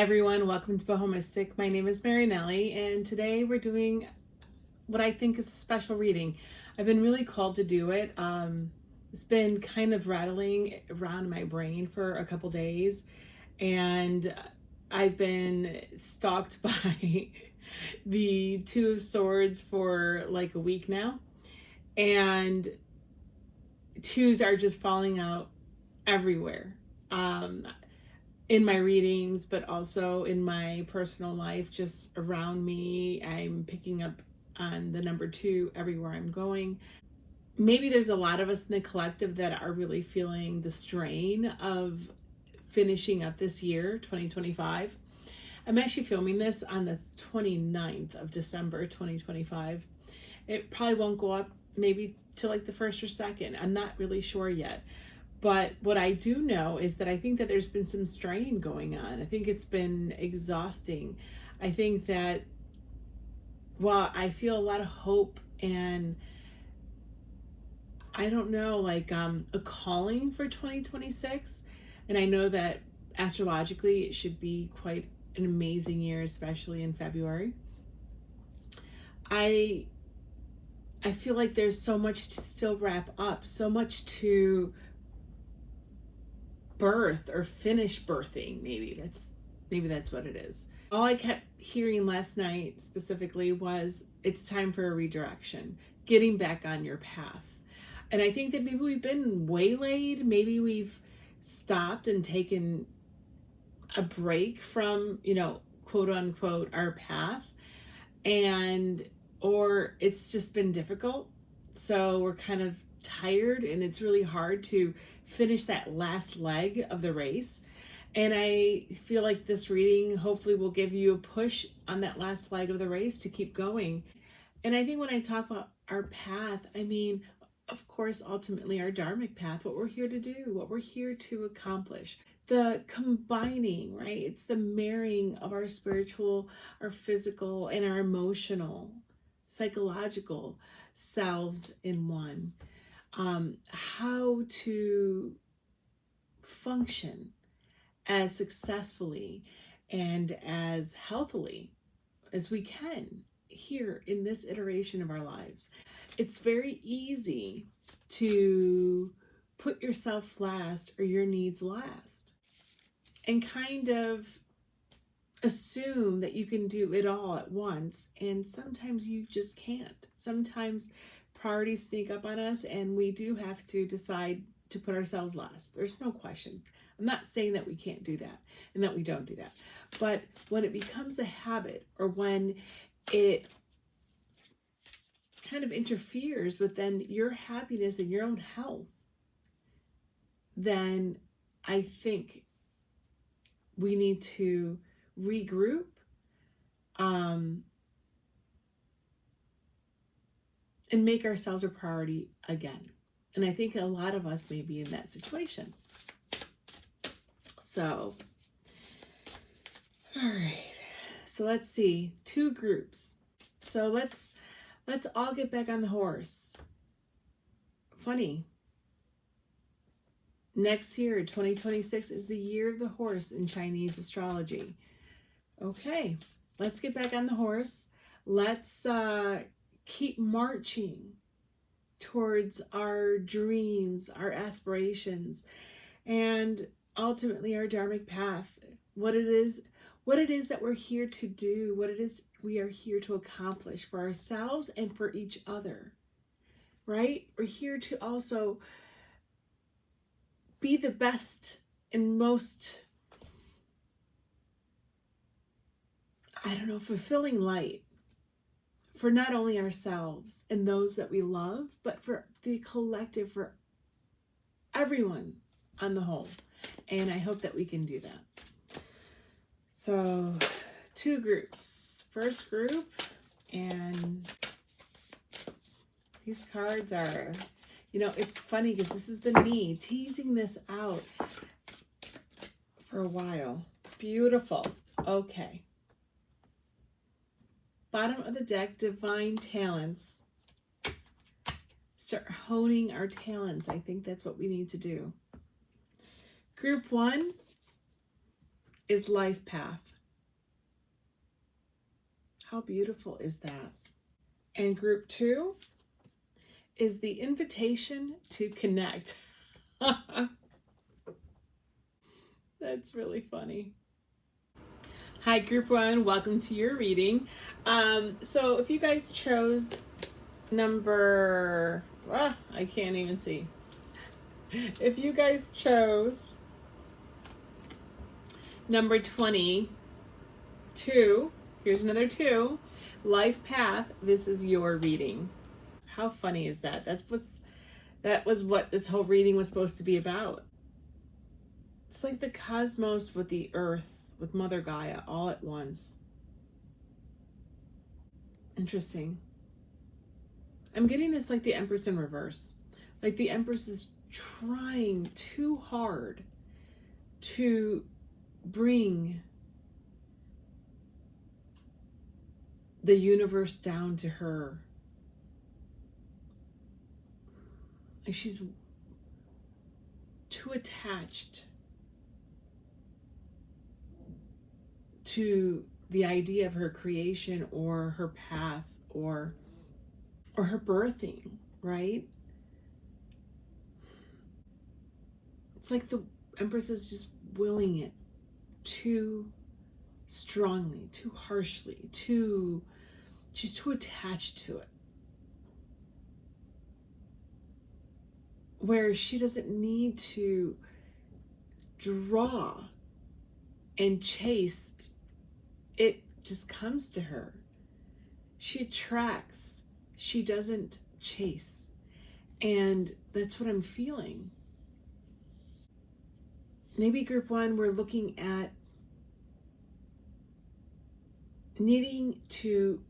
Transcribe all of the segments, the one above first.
everyone, welcome to BohoMystic. My name is Marinelly, and today we're doing what I think is a special reading. I've been really called to do it. It's been kind of rattling around my brain for a couple days, and I've been stalked by the Two of Swords for like a week now, and twos are just falling out everywhere. In my readings, but also in my personal life, just around me. I'm picking up on the number 2 everywhere I'm going. Maybe there's a lot of us in the collective that are really feeling the strain of finishing up this year, 2025. I'm actually filming this on the 29th of December, 2025. It probably won't go up maybe till like the 1st or 2nd. I'm not really sure yet. But what I do know is that I think that there's been some strain going on. I think it's been exhausting. I think that while I feel a lot of hope and I don't know, like a calling for 2026, and I know that astrologically it should be quite an amazing year, especially in February. I feel like there's so much to still wrap up, so much to birth or finish birthing. Maybe that's what it is. All I kept hearing last night specifically was it's time for a redirection, getting back on your path. And I think that maybe we've been waylaid, maybe we've stopped and taken a break from, quote unquote, our path, or it's just been difficult. So we're kind of tired and it's really hard to finish that last leg of the race. And I feel like this reading hopefully will give you a push on that last leg of the race to keep going. And I think when I talk about our path, I mean, of course, ultimately our dharmic path, what we're here to do, what we're here to accomplish. The combining, right? It's the marrying of our spiritual, our physical, and our emotional, psychological selves in one. How to function as successfully and as healthily as we can here in this iteration of our lives. It's very easy to put yourself last or your needs last and kind of assume that you can do it all at once, and sometimes you just can't. Sometimes priorities sneak up on us and we do have to decide to put ourselves last. There's no question. I'm not saying that we can't do that and that we don't do that. But when it becomes a habit, or when it kind of interferes with then your happiness and your own health, then I think we need to regroup, and make ourselves a priority again. And I think a lot of us may be in that situation. So, all right. So let's see, 2 groups. So let's all get back on the horse. Funny. Next year, 2026, is the year of the horse in Chinese astrology. Okay, let's get back on the horse. Let's keep marching towards our dreams, our aspirations, and ultimately our dharmic path. What it is that we're here to do, what it is we are here to accomplish for ourselves and for each other, right? We're here to also be the best and most, fulfilling light for not only ourselves and those that we love, but for the collective, for everyone on the whole. And I hope that we can do that. So 2 groups. First group, and these cards are, it's funny because this has been me teasing this out for a while. Beautiful. Okay. Bottom of the deck, divine talents. Start honing our talents. I think that's what we need to do. Group 1, is life path. How beautiful is that? And group 2 is the invitation to connect. That's really funny. Hi, group 1. Welcome to your reading. So if you guys chose number, I can't even see. If you guys chose number 22, here's another 2, life path, this is your reading. How funny is that? That was what this whole reading was supposed to be about. It's like the cosmos with the earth, with Mother Gaia, all at once. Interesting. I'm getting this like the Empress in reverse. Like the Empress is trying too hard to bring the universe down to her. Like she's too attached to the idea of her creation or her path or her birthing, right? It's like the Empress is just willing it too strongly, too harshly, she's too attached to it. Where she doesn't need to draw and chase, it just comes to her. She attracts, she doesn't chase. And that's what I'm feeling. Maybe group 1, we're looking at needing to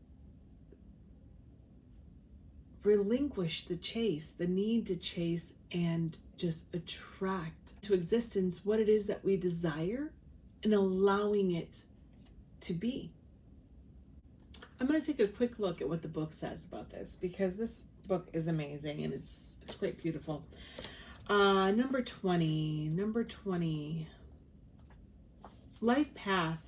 relinquish the chase, the need to chase, and just attract to existence what it is that we desire and allowing it to be. I'm going to take a quick look at what the book says about this, because this book is amazing and it's quite beautiful. Number 20, life path.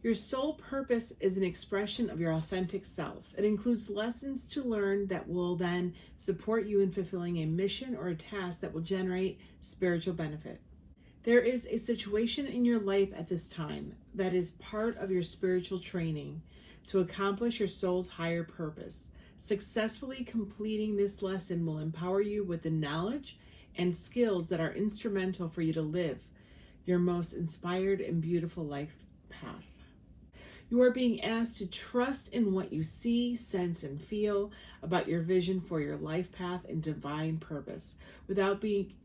Your soul purpose is an expression of your authentic self. It includes lessons to learn that will then support you in fulfilling a mission or a task that will generate spiritual benefit. There is a situation in your life at this time that is part of your spiritual training to accomplish your soul's higher purpose. Successfully completing this lesson will empower you with the knowledge and skills that are instrumental for you to live your most inspired and beautiful life path. You are being asked to trust in what you see, sense, and feel about your vision for your life path and divine purpose without becoming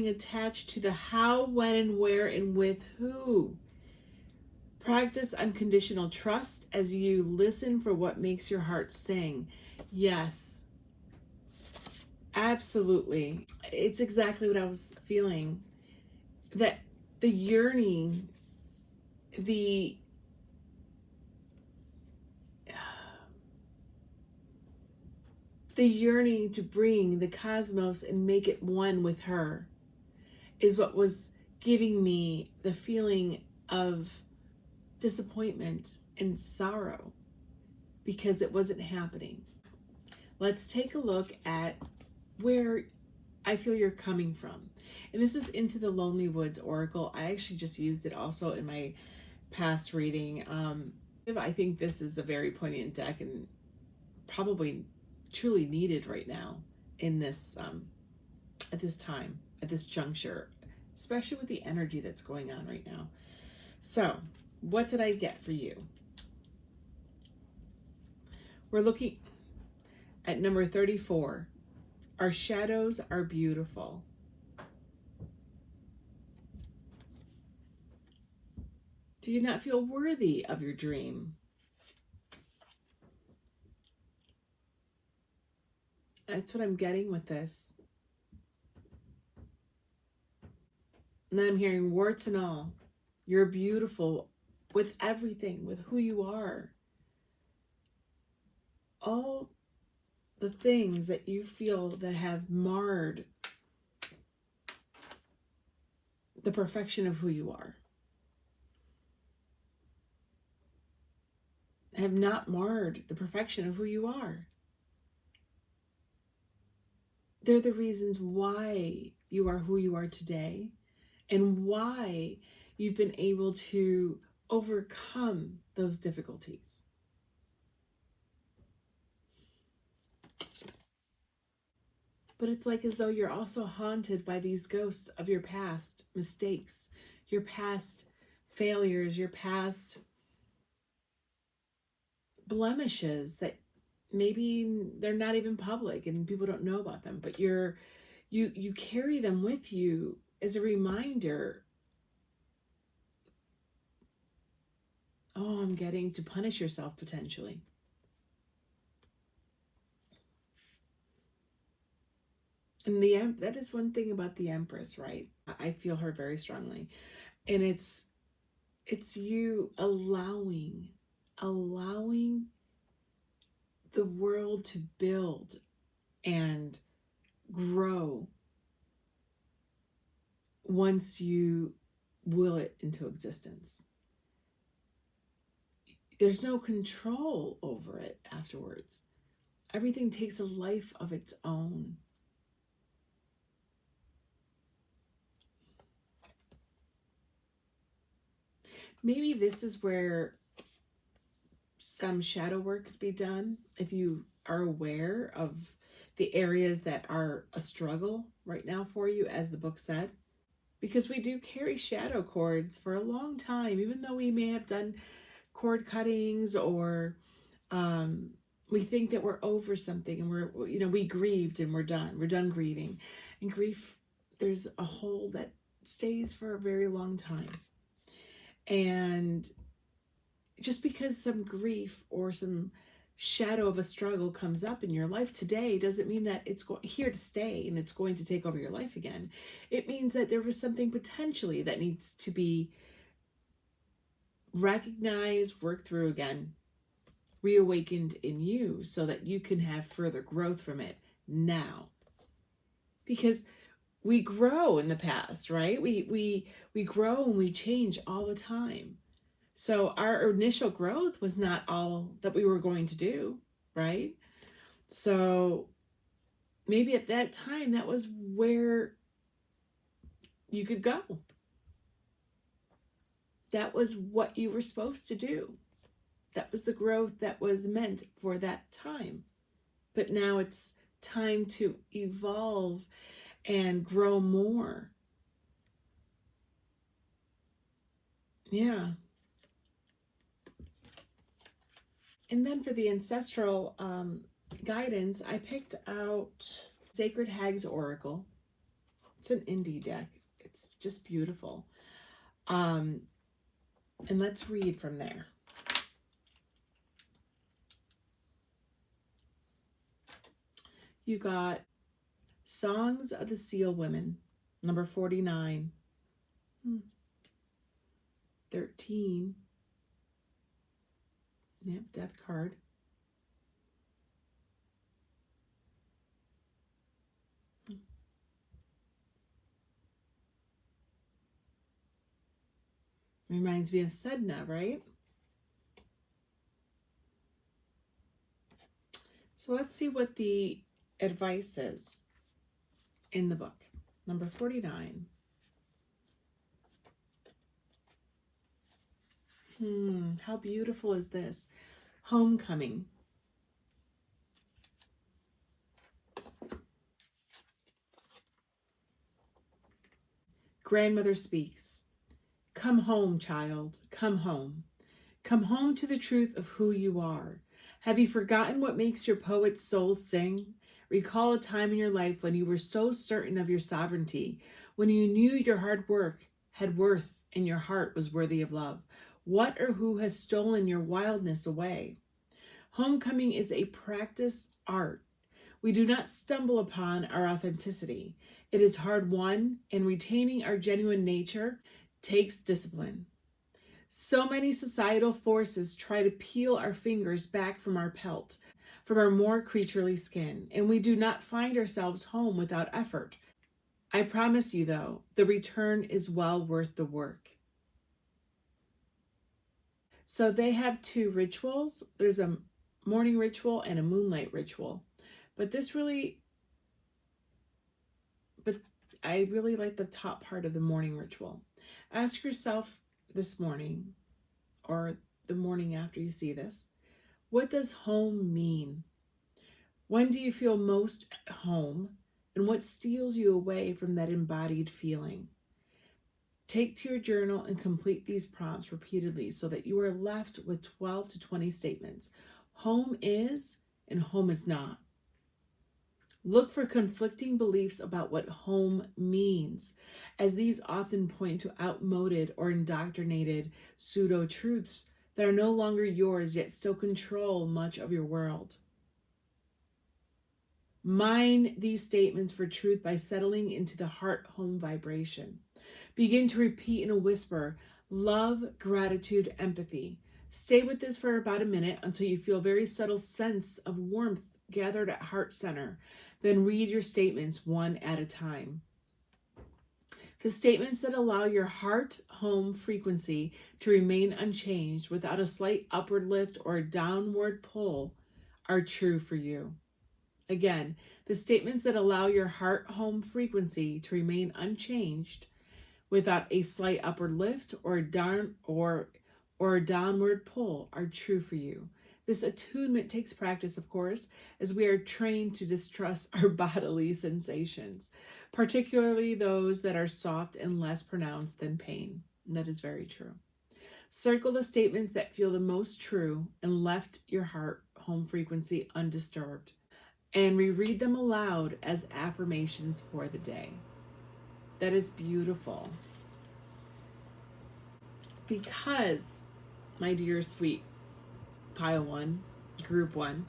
attached to the how, when, and where, and with who. Practice unconditional trust as you listen for what makes your heart sing. Yes, absolutely. It's exactly what I was feeling. That the yearning, the yearning to bring the cosmos and make it one with her is what was giving me the feeling of disappointment and sorrow because it wasn't happening. Let's take a look at where I feel you're coming from. And this is Into the Lonely Woods Oracle. I actually just used it also in my past reading. I think this is a very poignant deck and probably truly needed right now in this at this time, at this juncture, especially with the energy that's going on right now. So what did I get for you? We're looking at number 34. Our shadows are beautiful. Do you not feel worthy of your dream? That's what I'm getting with this. And then I'm hearing warts and all. You're beautiful with everything, with who you are. All the things that you feel that have marred the perfection of who you are. Have not marred the perfection of who you are. They're the reasons why you are who you are today and why you've been able to overcome those difficulties. But it's like as though you're also haunted by these ghosts of your past mistakes, your past failures, your past blemishes that maybe they're not even public and people don't know about them, but you carry them with you as a reminder. Oh, I'm getting to punish yourself potentially. And that is one thing about the Empress, right? I feel her very strongly. And it's you allowing the world to build and grow once you will it into existence. There's no control over it afterwards. Everything takes a life of its own. Maybe this is where some shadow work could be done if you are aware of the areas that are a struggle right now for you, as the book said. Because we do carry shadow cords for a long time, even though we may have done cord cuttings or we think that we're over something and we grieved and we're done grieving. And grief, there's a hole that stays for a very long time. And just because some grief or some shadow of a struggle comes up in your life today doesn't mean that it's here to stay and it's going to take over your life again. It means that there was something potentially that needs to be recognized, worked through again, reawakened in you so that you can have further growth from it now. Because we grow in the past, right? We grow and we change all the time. So our initial growth was not all that we were going to do, right? So maybe at that time, that was where you could go. That was what you were supposed to do. That was the growth that was meant for that time. But now it's time to evolve and grow more. Yeah. And then for the ancestral guidance, I picked out Sacred Hag's Oracle. It's an indie deck. It's just beautiful. And let's read from there. You got Songs of the Seal Women, number 49. 13. Yep, Death card. Reminds me of Sedna, right? So let's see what the advice is in the book. Number 49. How beautiful is this? Homecoming. Grandmother speaks. Come home, child. Come home. Come home to the truth of who you are. Have you forgotten what makes your poet's soul sing? Recall a time in your life when you were so certain of your sovereignty, when you knew your hard work had worth and your heart was worthy of love. What or who has stolen your wildness away? Homecoming is a practiced art. We do not stumble upon our authenticity. It is hard won, and retaining our genuine nature takes discipline. So many societal forces try to peel our fingers back from our pelt. from our more creaturely skin, and we do not find ourselves home without effort. I promise you, though, the return is well worth the work. So they have two rituals. There's a morning ritual and a moonlight ritual. But I really like the top part of the morning ritual. Ask yourself this morning, or the morning after you see this, what does home mean? When do you feel most at home, and what steals you away from that embodied feeling? Take to your journal and complete these prompts repeatedly so that you are left with 12 to 20 statements. Home is and home is not. Look for conflicting beliefs about what home means, as these often point to outmoded or indoctrinated pseudo-truths that are no longer yours yet still control much of your world. Mine these statements for truth by settling into the heart-home vibration. Begin to repeat in a whisper, love, gratitude, empathy. Stay with this for about a minute until you feel a very subtle sense of warmth gathered at heart center. Then read your statements one at a time. The statements that allow your heart-home frequency to remain unchanged without a slight upward lift or a downward pull are true for you. Again, the statements that allow your heart-home frequency to remain unchanged without a slight upward lift or a downward pull are true for you. This attunement takes practice, of course, as we are trained to distrust our bodily sensations, particularly those that are soft and less pronounced than pain. And that is very true. Circle the statements that feel the most true and left your heart home frequency undisturbed, and reread them aloud as affirmations for the day. That is beautiful. Because, my dear sweet pile one, group one,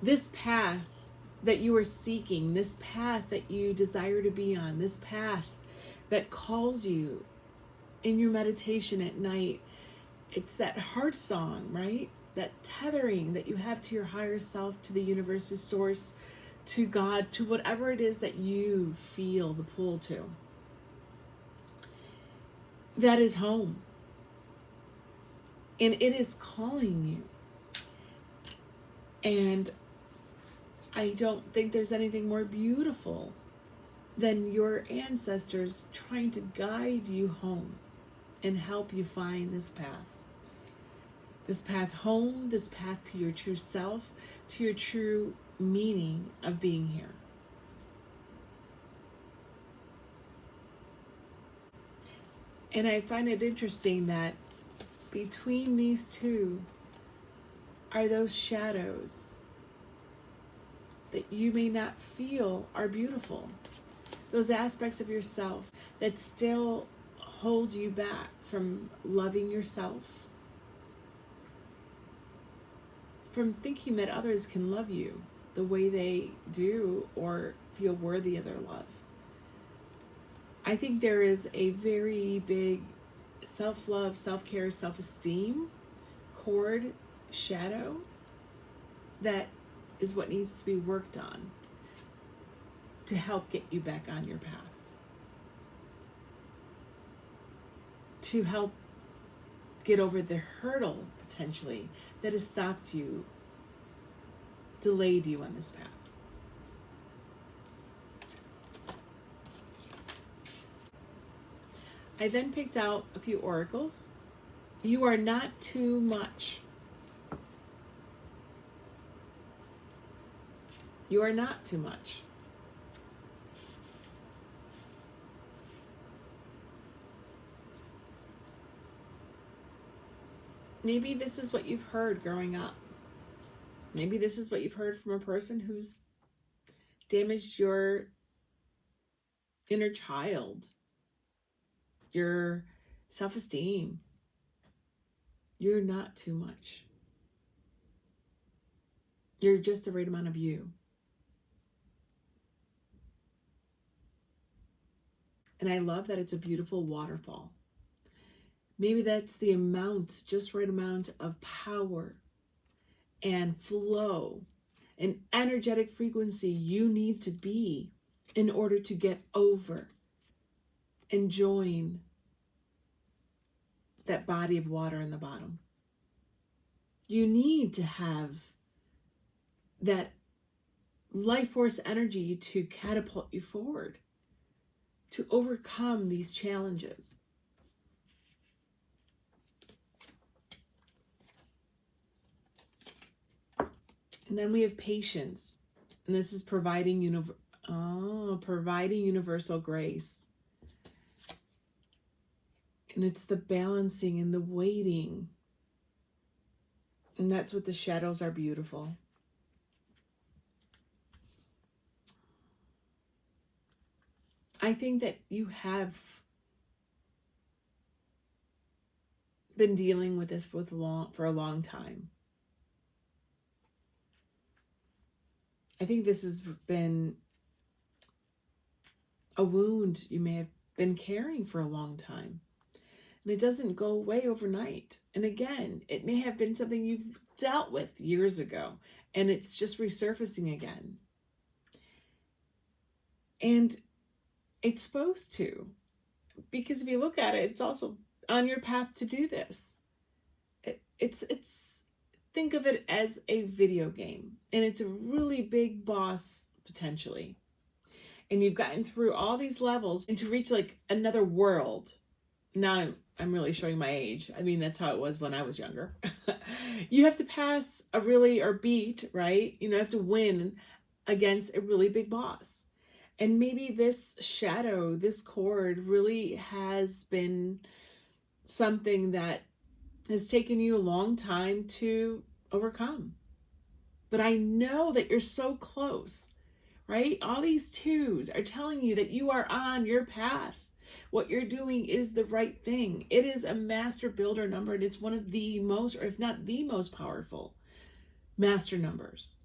this path that you are seeking, this path that you desire to be on, this path that calls you in your meditation at night, it's that heart song, right? That tethering that you have to your higher self, to the universe's source, to God, to whatever it is that you feel the pull to. That is home. And it is calling you. And I don't think there's anything more beautiful than your ancestors trying to guide you home and help you find this path. This path home, this path to your true self, to your true meaning of being here. And I find it interesting that between these two are those shadows that you may not feel are beautiful. Those aspects of yourself that still hold you back from loving yourself, from thinking that others can love you the way they do or feel worthy of their love. I think there is a very big self-love, self-care, self-esteem cord shadow that is what needs to be worked on to help get you back on your path, to help get over the hurdle potentially that has stopped you, delayed you on this path. I then picked out a few oracles. You are not too much. You are not too much. Maybe this is what you've heard growing up. Maybe this is what you've heard from a person who's damaged your inner child, your self-esteem. You're not too much. You're just the right amount of you. And I love that it's a beautiful waterfall. Maybe that's the amount, just right amount of power and flow, an energetic frequency you need to be in order to get over and join that body of water in the bottom. You need to have that life force energy to catapult you forward, to overcome these challenges. And then we have patience. And this is providing universal grace. And it's the balancing and the waiting. And that's what the shadows are beautiful. I think that you have been dealing with this for a long time. I think this has been a wound you may have been carrying for a long time. And it doesn't go away overnight. And again, it may have been something you've dealt with years ago, and it's just resurfacing again. And it's supposed to, because if you look at it, it's also on your path to do this. It's think of it as a video game, and it's a really big boss potentially. And you've gotten through all these levels and to reach like another world. Now I'm really showing my age. I mean, that's how it was when I was younger. You have to pass or beat, right? You have to win against a really big boss. And maybe this shadow, this cord really has been something that has taken you a long time to overcome. But I know that you're so close, right? All these twos are telling you that you are on your path. What you're doing is the right thing. It is a master builder number, and it's one of the most, or if not the most powerful master numbers.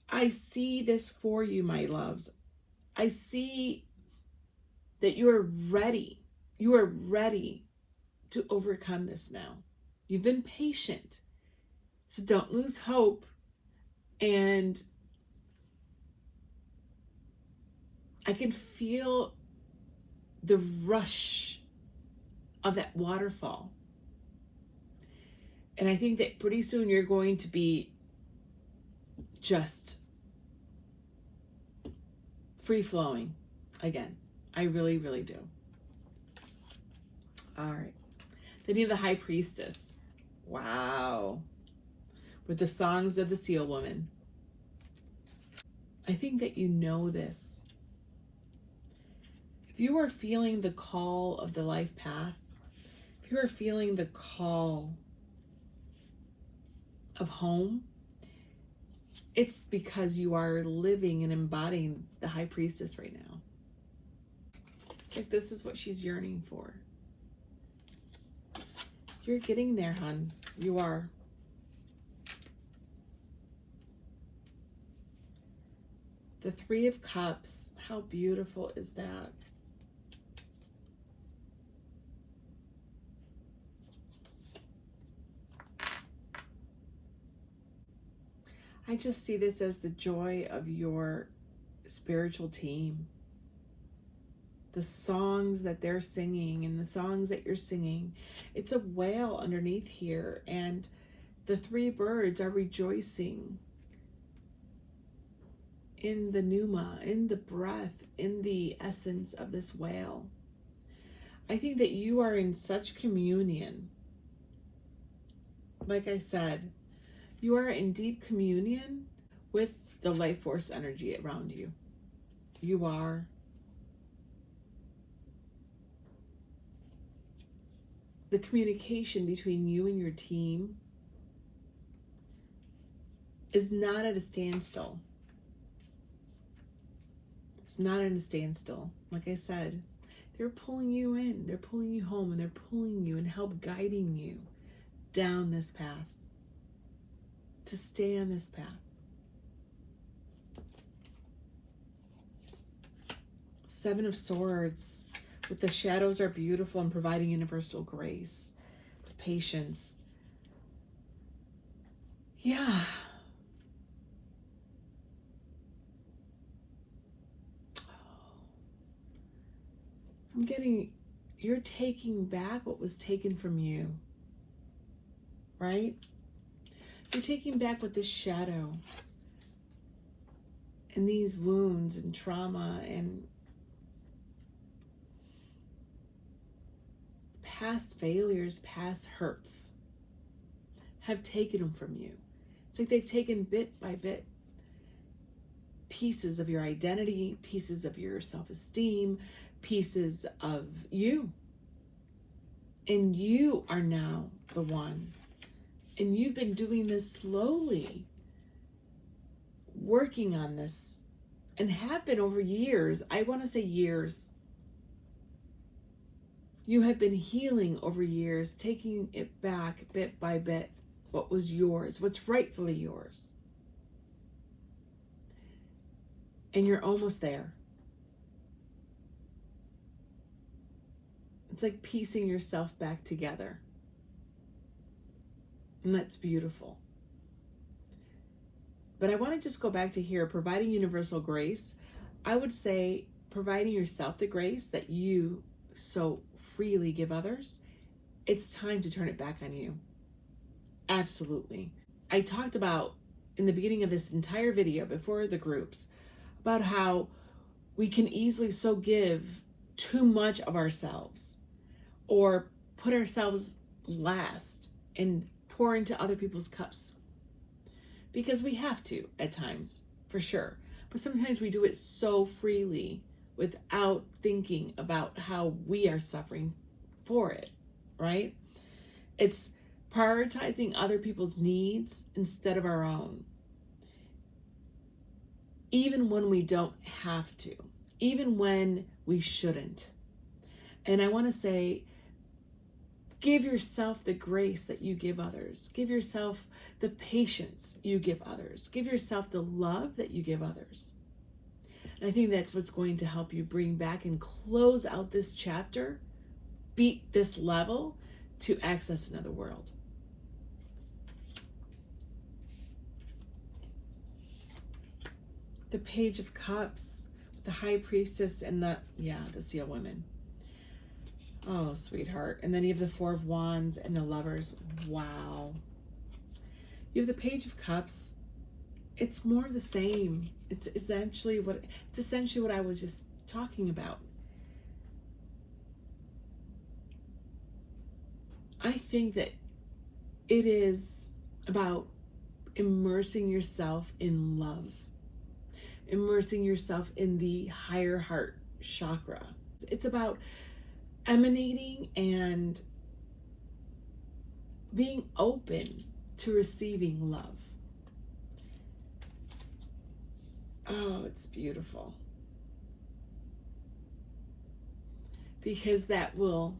I see this for you, my loves. I see that you are ready. You are ready to overcome this now. You've been patient. So don't lose hope. And I can feel the rush of that waterfall. And I think that pretty soon you're going to be just free flowing again. I really, really do. All right. Then you have the High Priestess. Wow. With the songs of the Seal Woman. I think that you know this. If you are feeling the call of the life path, if you are feeling the call of home, it's because you are living and embodying the High Priestess right now. It's like this is what she's yearning for. You're getting there, hon. You are. The Three of Cups. How beautiful is that? I just see this as the joy of your spiritual team. The songs that they're singing and the songs that you're singing. It's a whale underneath here, and the three birds are rejoicing in the pneuma, in the breath, in the essence of this whale. I think that you are in such communion. Like I said, you are in deep communion with the life force energy around you. You are. The communication between you and your team is not at a standstill. It's not at a standstill. Like I said, they're pulling you in, they're pulling you home, and they're pulling you and help guiding you down this path. To stay on this path. Seven of Swords. With the shadows are beautiful and providing universal grace. The patience. Yeah. I'm getting, you're taking back what was taken from you, right? You're taking back what this shadow and these wounds and trauma and past failures, past hurts have taken them from you. It's like they've taken bit by bit pieces of your identity, pieces of your self-esteem, pieces of you. And you are now the one. And you've been doing this slowly, working on this, and have been over years. I want to say years. You have been healing over years, taking it back bit by bit, what was yours, what's rightfully yours. And you're almost there. It's like piecing yourself back together. And that's beautiful. But I want to just go back to here, providing universal grace. I would say providing yourself the grace that you so freely give others. It's time to turn it back on you. Absolutely. I talked about in the beginning of this entire video before the groups about how we can easily so give too much of ourselves or put ourselves last and pour into other people's cups. Because we have to at times, for sure. But sometimes we do it so freely without thinking about how we are suffering for it, right? It's prioritizing other people's needs instead of our own. Even when we don't have to, even when we shouldn't. And I want to say, give yourself the grace that you give others. Give yourself the patience you give others. Give yourself the love that you give others. And I think that's what's going to help you bring back and close out this chapter, beat this level to access another world. The Page of Cups, the High Priestess, and the Seal Women. Oh, sweetheart. And then you have the Four of Wands and the Lovers. Wow. You have the Page of Cups. It's more of the same. It's essentially what I was just talking about. I think that it is about immersing yourself in love, immersing yourself in the higher heart chakra. It's about emanating and being open to receiving love. Oh, it's beautiful. Because that will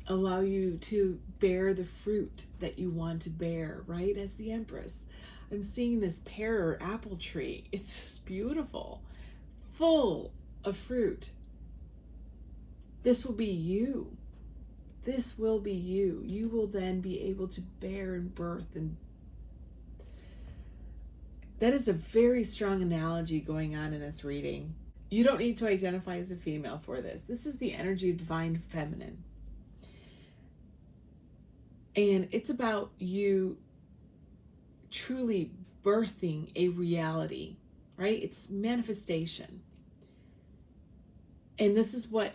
allow you to bear the fruit that you want to bear, right? As the Empress. I'm seeing this pear or apple tree. It's just beautiful, full of fruit. This will be you. This will be you. You will then be able to bear and birth. And that is a very strong analogy going on in this reading. You don't need to identify as a female for this. This is the energy of divine feminine. And it's about you truly birthing a reality, right? It's manifestation. And this is what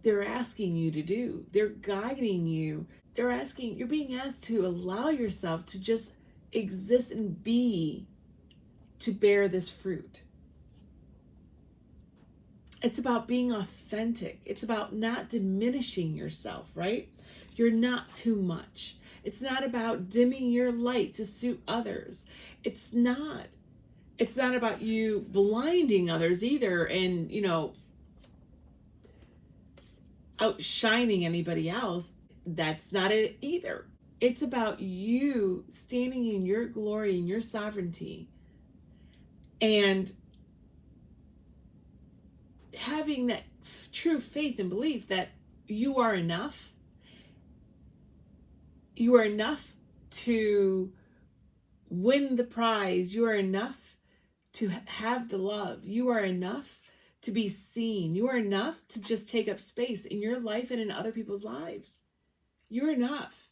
they're asking you to do. They're guiding you. You're being asked to allow yourself to just exist and be, to bear this fruit. It's about being authentic. It's about not diminishing yourself, right? You're not too much. It's not about dimming your light to suit others. It's not about you blinding others either and, outshining anybody else. That's not it either. It's about you standing in your glory and your sovereignty and having that true faith and belief that you are enough You are enough to win the prize. You are enough to have the love. You are enough to be seen. You are enough to just take up space in your life and in other people's lives. You're enough.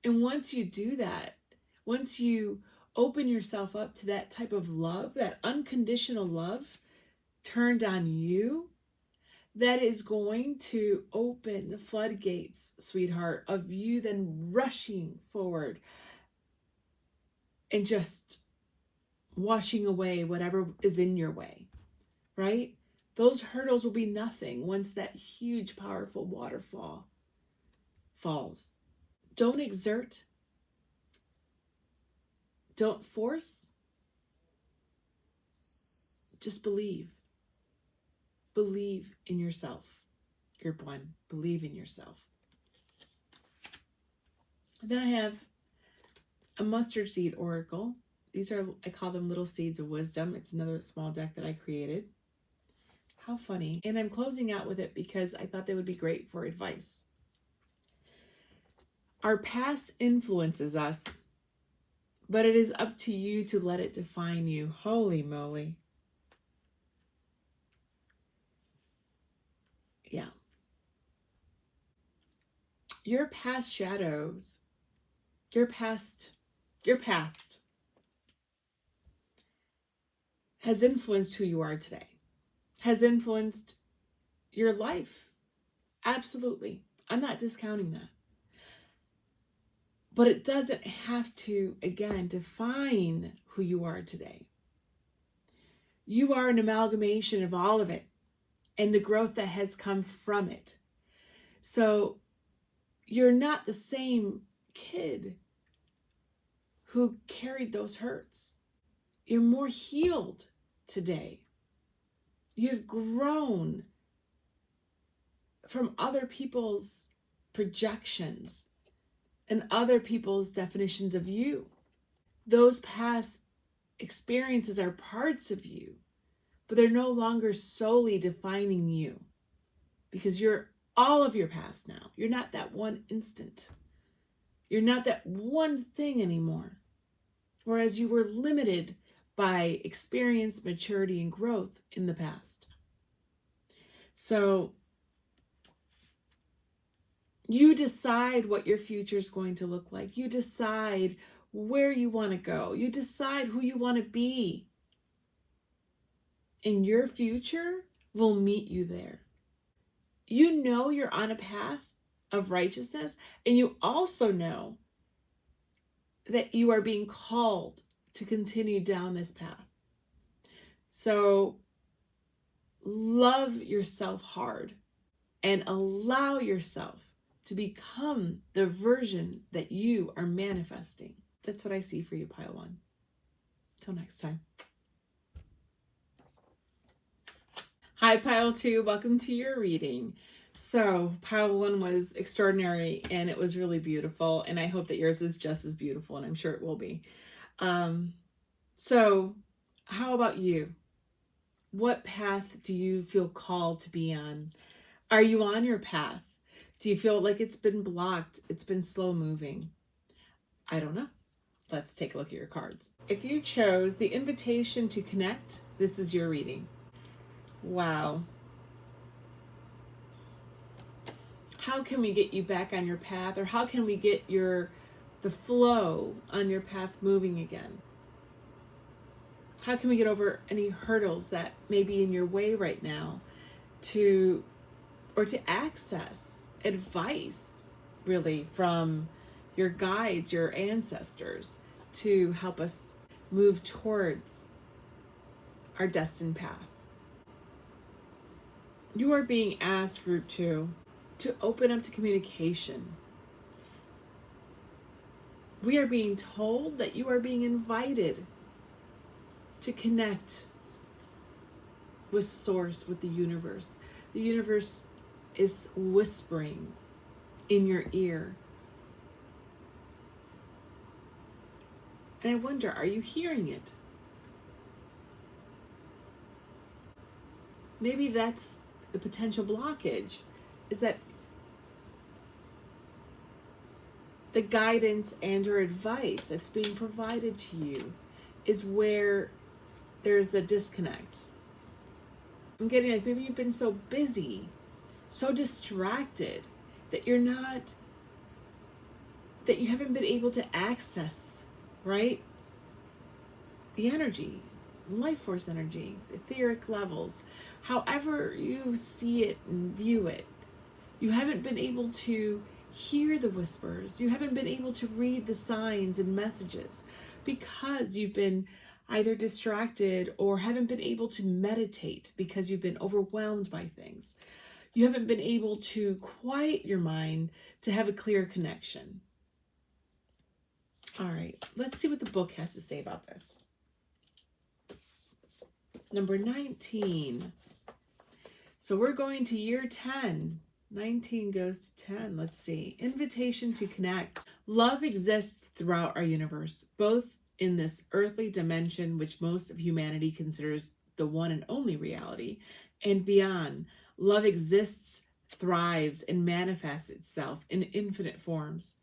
And once you do that, once you open yourself up to that type of love, that unconditional love turned on you, that is going to open the floodgates, sweetheart, of you then rushing forward and just washing away whatever is in your way, right? Those hurdles will be nothing once that huge, powerful waterfall falls. Don't exert. Don't force. Just believe. Believe in yourself. Group 1, believe in yourself. And then I have a mustard seed oracle. These are, I call them little seeds of wisdom. It's another small deck that I created. How funny. And I'm closing out with it because I thought they would be great for advice. Our past influences us, but it is up to you to let it define you. Holy moly. Yeah. Your past shadows, your past has influenced who you are today, has influenced your life. Absolutely. I'm not discounting that. But it doesn't have to, again, define who you are today. You are an amalgamation of all of it and the growth that has come from it. So you're not the same kid who carried those hurts. You're more healed today. You've grown from other people's projections and other people's definitions of you. Those past experiences are parts of you, but they're no longer solely defining you because you're all of your past now. You're not that one instant. You're not that one thing anymore. Whereas you were limited by experience, maturity, and growth in the past. So you decide what your future is going to look like. You decide where you want to go. You decide who you want to be. And your future will meet you there. You know you're on a path of righteousness, and you also know that you are being called to continue down this path. So love yourself hard and allow yourself to become the version that you are manifesting. That's what I see for you, Pile 1. Till next time. Hi, Pile 2. Welcome to your reading. So Pile 1 was extraordinary and it was really beautiful. And I hope that yours is just as beautiful, and I'm sure it will be. So how about you? What path do you feel called to be on? Are you on your path? Do you feel like it's been blocked? It's been slow moving? I don't know. Let's take a look at your cards. If you chose the invitation to connect, this is your reading. Wow. How can we get you back on your path, or how can we get the flow on your path moving again? How can we get over any hurdles that may be in your way right now to access advice, really, from your guides, your ancestors, to help us move towards our destined path? You are being asked, Group 2, to open up to communication. We are being told that you are being invited to connect with Source, with the universe. The universe is whispering in your ear. And I wonder, are you hearing it? Maybe that's the potential blockage, is that the guidance and or advice that's being provided to you is where there's a disconnect. I'm getting like maybe you've been so busy, so distracted that you haven't been able to access, right? The energy, life force energy, etheric levels, however you see it and view it. You haven't been able to hear the whispers. You haven't been able to read the signs and messages because you've been either distracted or haven't been able to meditate because you've been overwhelmed by things. You haven't been able to quiet your mind to have a clear connection. All right, let's see what the book has to say about this. Number 19. So we're going to year 10. 19 goes to 10. Let's see. Invitation to connect. Love exists throughout our universe, both in this earthly dimension, which most of humanity considers the one and only reality, and beyond. Love exists, thrives, and manifests itself in infinite forms.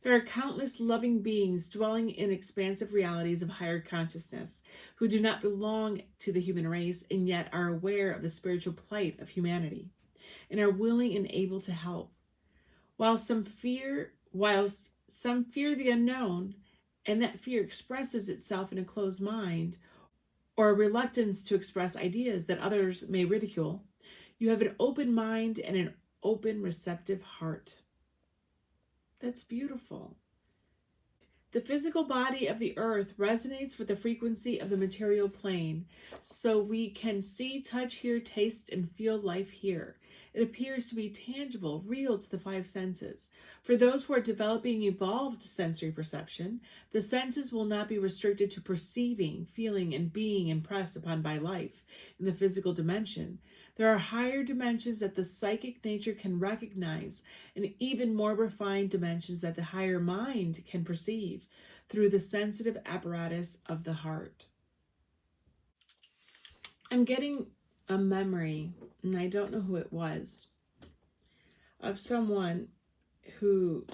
There are countless loving beings dwelling in expansive realities of higher consciousness who do not belong to the human race and yet are aware of the spiritual plight of humanity and are willing and able to help. Whilst some fear the unknown, and that fear expresses itself in a closed mind or a reluctance to express ideas that others may ridicule, you have an open mind and an open, receptive heart. That's beautiful. The physical body of the earth resonates with the frequency of the material plane, so we can see, touch, hear, taste, and feel life here. It appears to be tangible, real to the five senses. For those who are developing evolved sensory perception, the senses will not be restricted to perceiving, feeling, and being impressed upon by life in the physical dimension. There are higher dimensions that the psychic nature can recognize, and even more refined dimensions that the higher mind can perceive through the sensitive apparatus of the heart. I'm getting a memory, and I don't know who it was, of someone who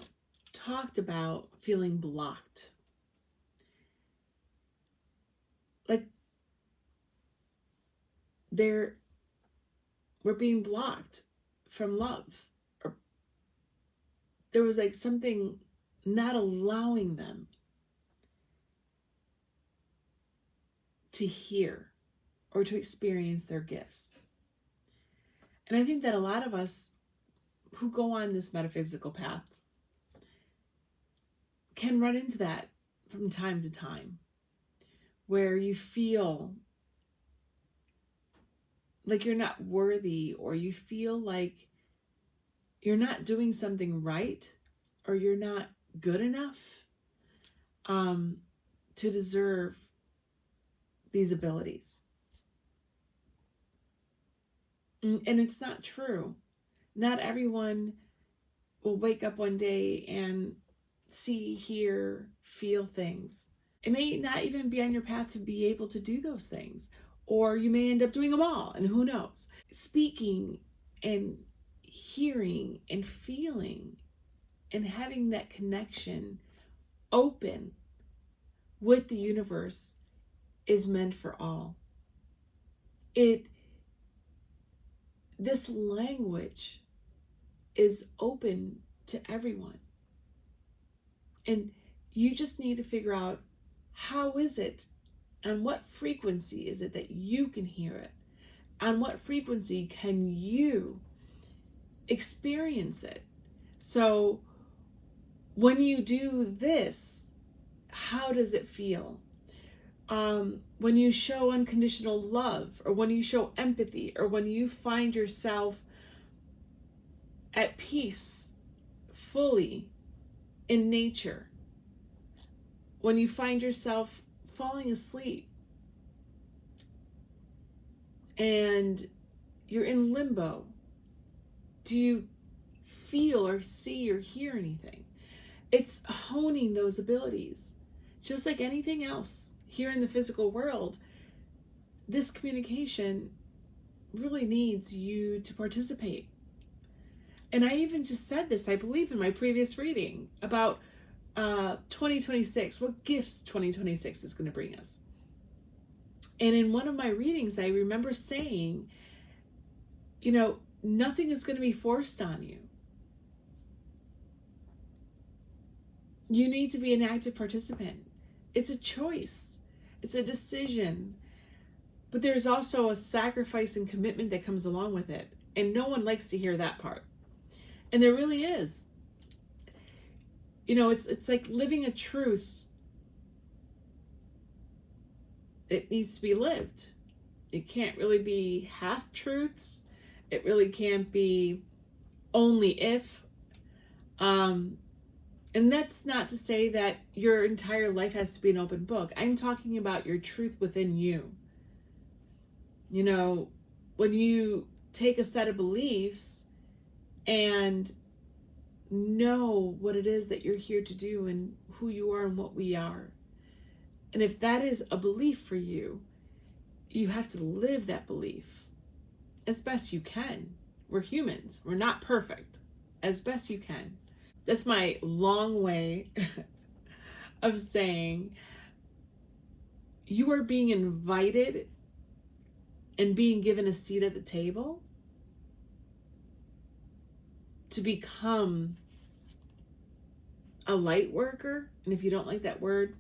talked about feeling blocked. Like we're being blocked from love, or there was like something not allowing them to hear or to experience their gifts. And I think that a lot of us who go on this metaphysical path can run into that from time to time, where you feel like you're not worthy, or you feel like you're not doing something right, or you're not good enough to deserve these abilities. And it's not true. Not everyone will wake up one day and see, hear, feel things. It may not even be on your path to be able to do those things, or you may end up doing them all, and who knows. Speaking and hearing and feeling and having that connection open with the universe is meant for all. This language is open to everyone. And you just need to figure out, how is it, on what frequency is it that you can hear it? On what frequency can you experience it? So when you do this, how does it feel? When you show unconditional love, or when you show empathy, or when you find yourself at peace fully in nature, when you find yourself falling asleep and you're in limbo, do you feel or see or hear anything? It's honing those abilities. Just like anything else here in the physical world, this communication really needs you to participate. And I even just said this, I believe, in my previous reading about 2026, what gifts 2026 is going to bring us. And in one of my readings, I remember saying, you know, nothing is going to be forced on you. You need to be an active participant. It's a choice. It's a decision. But there's also a sacrifice and commitment that comes along with it. And no one likes to hear that part. And there really is. You know, it's like living a truth. It needs to be lived. It can't really be half truths. It really can't be only if. And that's not to say that your entire life has to be an open book. I'm talking about your truth within you. You know, when you take a set of beliefs and know what it is that you're here to do and who you are and what we are. And if that is a belief for you, you have to live that belief as best you can. We're humans. We're not perfect. As best you can. That's my long way of saying you are being invited and being given a seat at the table to become a light worker. And if you don't like that word,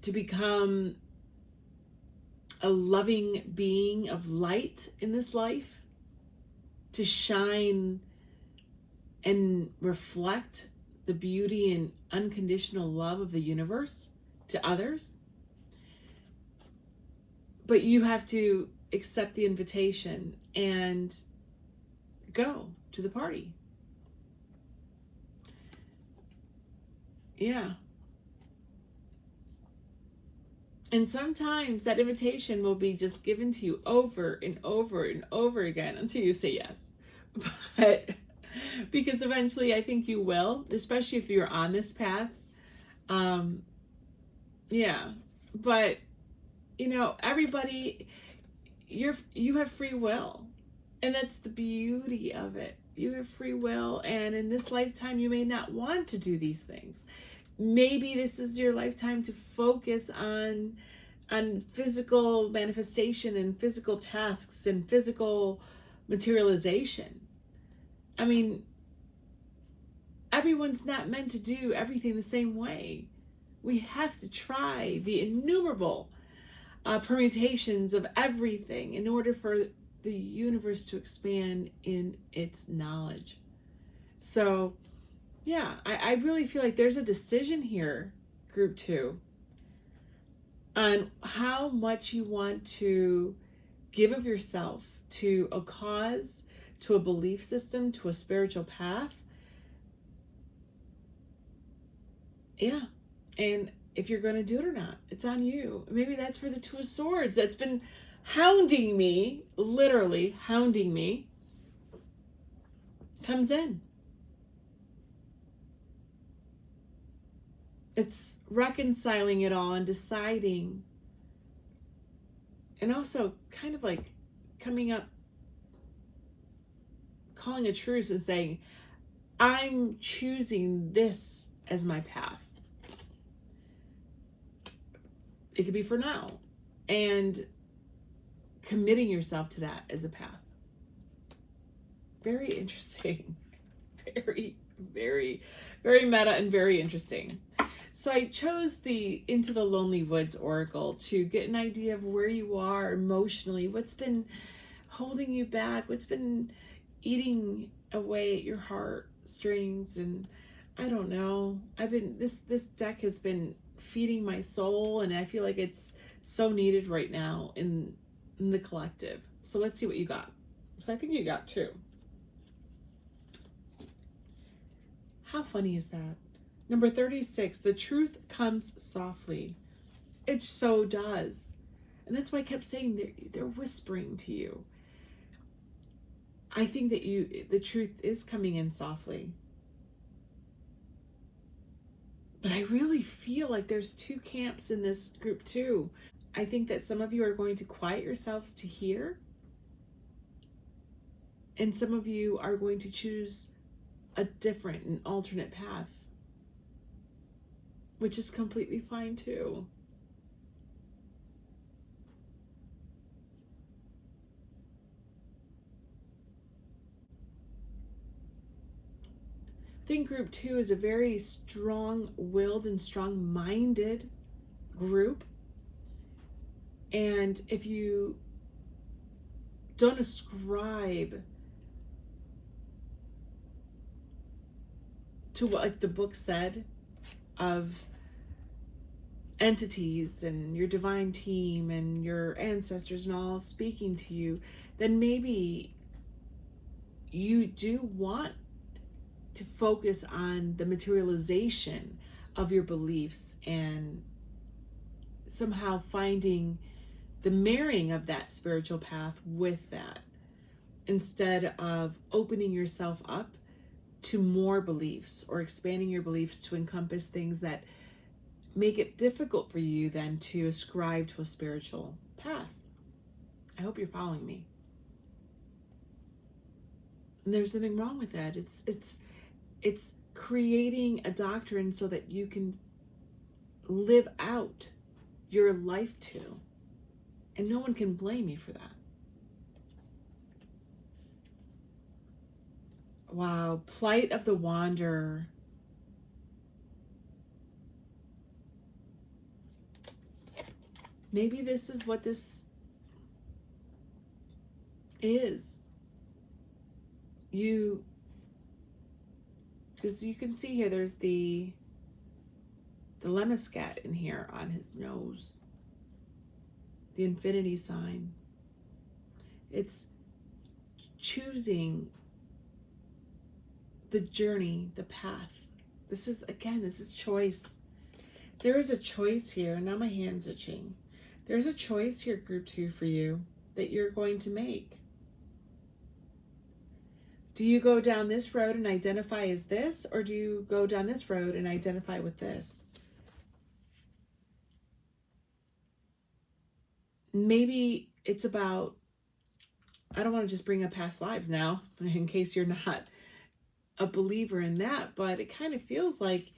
to become a loving being of light in this life, to shine and reflect the beauty and unconditional love of the universe to others. But you have to accept the invitation and go to the party. Yeah. And sometimes that invitation will be just given to you over and over and over again until you say yes. But because eventually I think you will, especially if you're on this path. Yeah. But, you know, everybody, you have free will. And that's the beauty of it. You have free will. And in this lifetime, you may not want to do these things. Maybe this is your lifetime to focus on physical manifestation and physical tasks and physical materialization. I mean, everyone's not meant to do everything the same way. We have to try the innumerable permutations of everything in order for the universe to expand in its knowledge. So, yeah, I really feel like there's a decision here, group 2, on how much you want to give of yourself to a cause, to a belief system, to a spiritual path. Yeah. And if you're going to do it or not, it's on you. Maybe that's where the Two of Swords that's been hounding me, literally hounding me, comes in. It's reconciling it all and deciding, and also kind of like coming up, calling a truce and saying, I'm choosing this as my path. It could be for now. And committing yourself to that as a path. Very interesting. Very, very, very meta and very interesting. So I chose the Into the Lonely Woods Oracle to get an idea of where you are emotionally, what's been holding you back, what's been eating away at your heartstrings, and I don't know. This deck has been feeding my soul, and I feel like it's so needed right now in the collective. So let's see what you got. So I think you got 2. How funny is that? Number 36, the truth comes softly. It so does. And that's why I kept saying they're whispering to you. I think that the truth is coming in softly. But I really feel like there's 2 camps in this group too. I think that some of you are going to quiet yourselves to hear. And some of you are going to choose a different and alternate path, which is completely fine too. I think group 2 is a very strong-willed and strong-minded group. And if you don't ascribe to what, like the book said, of entities and your divine team and your ancestors and all speaking to you, then maybe you do want to focus on the materialization of your beliefs and somehow finding the marrying of that spiritual path with that, instead of opening yourself up to more beliefs or expanding your beliefs to encompass things that make it difficult for you then to ascribe to a spiritual path. I hope you're following me. And there's nothing wrong with that. It's creating a doctrine so that you can live out your life too. And no one can blame you for that. Wow, plight of the wanderer. Maybe this is what this is. Because you can see here, there's the lemniscat in here on his nose. The infinity sign. It's choosing the journey, the path. This is choice. There is a choice here. Now my hand's itching. There's a choice here, group 2, for you that you're going to make. Do you go down this road and identify as this, or do you go down this road and identify with this? Maybe it's about, I don't want to just bring up past lives now, in case you're not a believer in that, but it kind of feels like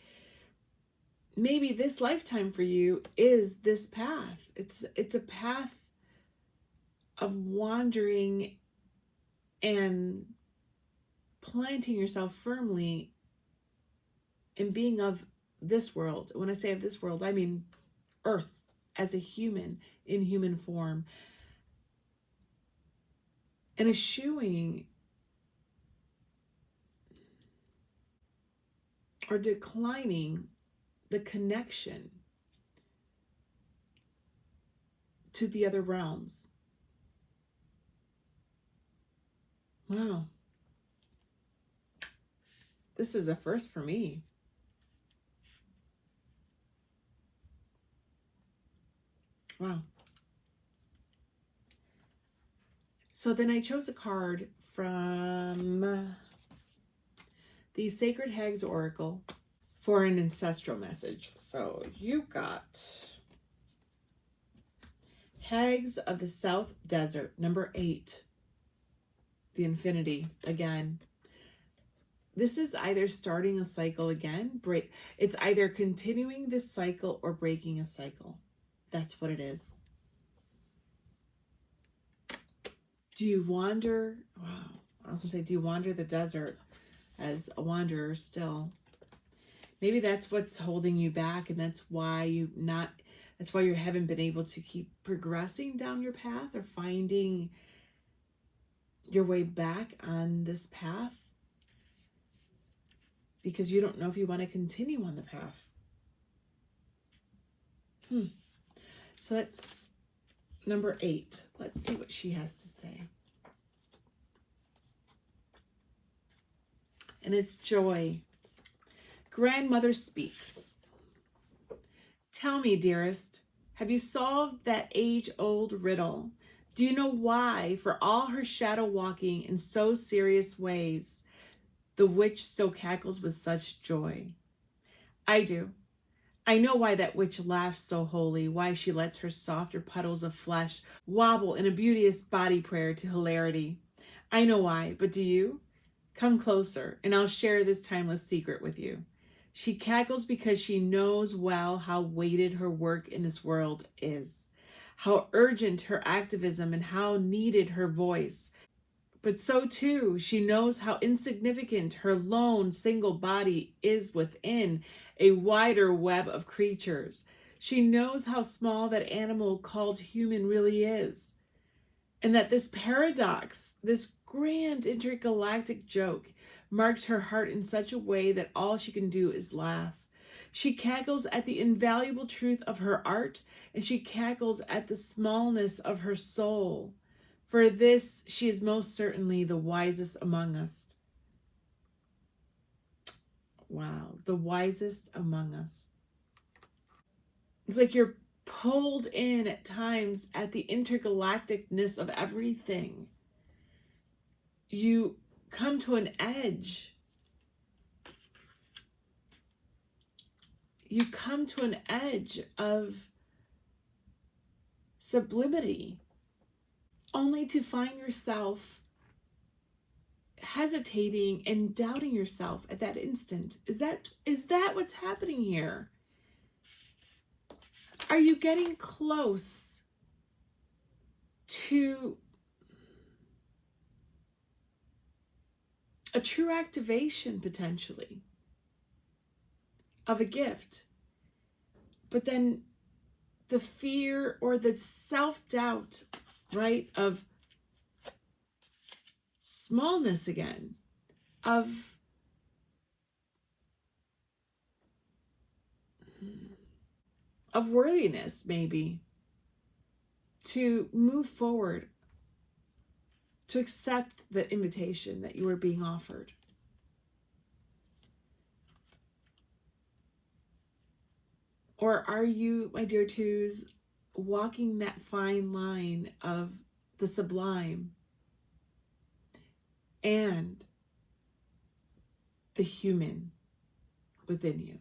maybe this lifetime for you is this path. It's a path of wandering and planting yourself firmly and being of this world. When I say of this world, I mean Earth as a human in human form, and eschewing or declining the connection to the other realms. Wow. This is a first for me. Wow. So then I chose a card from the Sacred Hags Oracle for an ancestral message. So you got Hags of the South Desert, number 8. The Infinity again. This is either starting a cycle again, it's either continuing this cycle or breaking a cycle. That's what it is. Do you wander? Wow. I was going to say, do you wander the desert as a wanderer still? Maybe that's what's holding you back, and that's why you haven't been able to keep progressing down your path or finding your way back on this path, because you don't know if you want to continue on the path. So that's number 8. Let's see what she has to say. And it's Joy. Grandmother speaks. Tell me, dearest, have you solved that age-old riddle? Do you know why, for all her shadow walking in so serious ways, the witch so cackles with such joy? I do. I know why that witch laughs so holy, why she lets her softer puddles of flesh wobble in a beauteous body prayer to hilarity. I know why, but do you? Come closer, and I'll share this timeless secret with you. She cackles because she knows well how weighted her work in this world is, how urgent her activism and how needed her voice. But so too, she knows how insignificant her lone single body is within a wider web of creatures. She knows how small that animal called human really is. And that this paradox, this grand intergalactic joke, marks her heart in such a way that all she can do is laugh. She cackles at the invaluable truth of her art, and she cackles at the smallness of her soul. For this, she is most certainly the wisest among us. Wow, the wisest among us. It's like you're pulled in at times at the intergalacticness of everything. You come to an edge. You come to an edge of sublimity, only to find yourself hesitating and doubting yourself at that instant. Is that what's happening here? Are you getting close to a true activation, potentially, of a gift? But then the fear or the self-doubt, right, of smallness again, of worthiness, maybe, to move forward, to accept the invitation that you are being offered. Or are you, my dear twos, walking that fine line of the sublime and the human within you?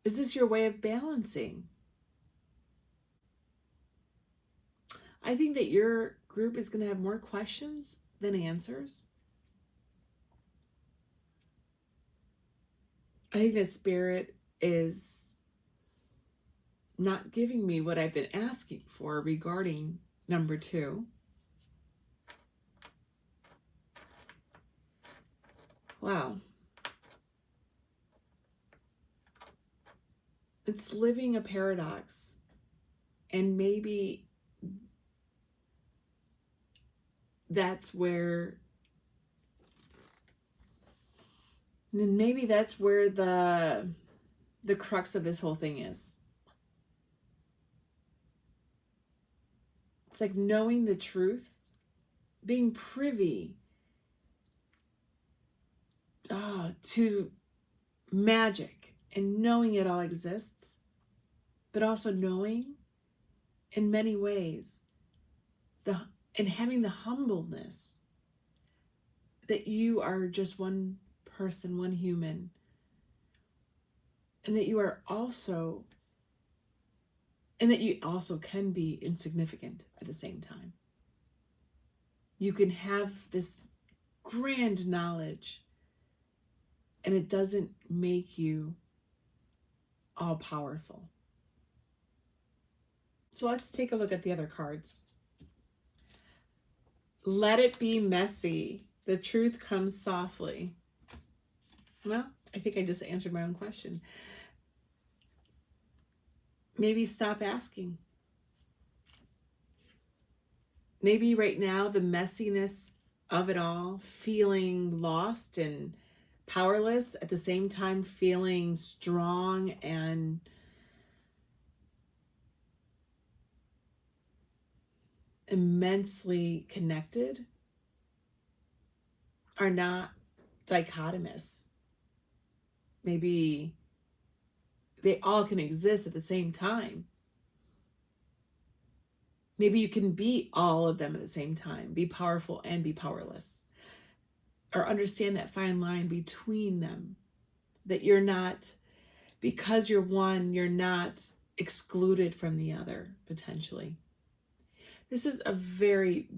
Is this your way of balancing? I think that your group is going to have more questions than answers. I think that Spirit is not giving me what I've been asking for regarding number 2. Wow. It's living a paradox. And maybe that's where the crux of this whole thing is. It's like knowing the truth, being privy to magic and knowing it all exists, but also knowing in many ways and having the humbleness that you are just one person, one human, and that you also can be insignificant at the same time. You can have this grand knowledge, and it doesn't make you all powerful. So let's take a look at the other cards. Let it be messy. The truth comes softly. Well, I think I just answered my own question. Maybe stop asking. Maybe right now the messiness of it all, feeling lost and powerless, at the same time feeling strong and immensely connected, are not dichotomous. Maybe they all can exist at the same time. Maybe you can be all of them at the same time, be powerful and be powerless, or understand that fine line between them, that you're not, because you're one, you're not excluded from the other, potentially. This is a very,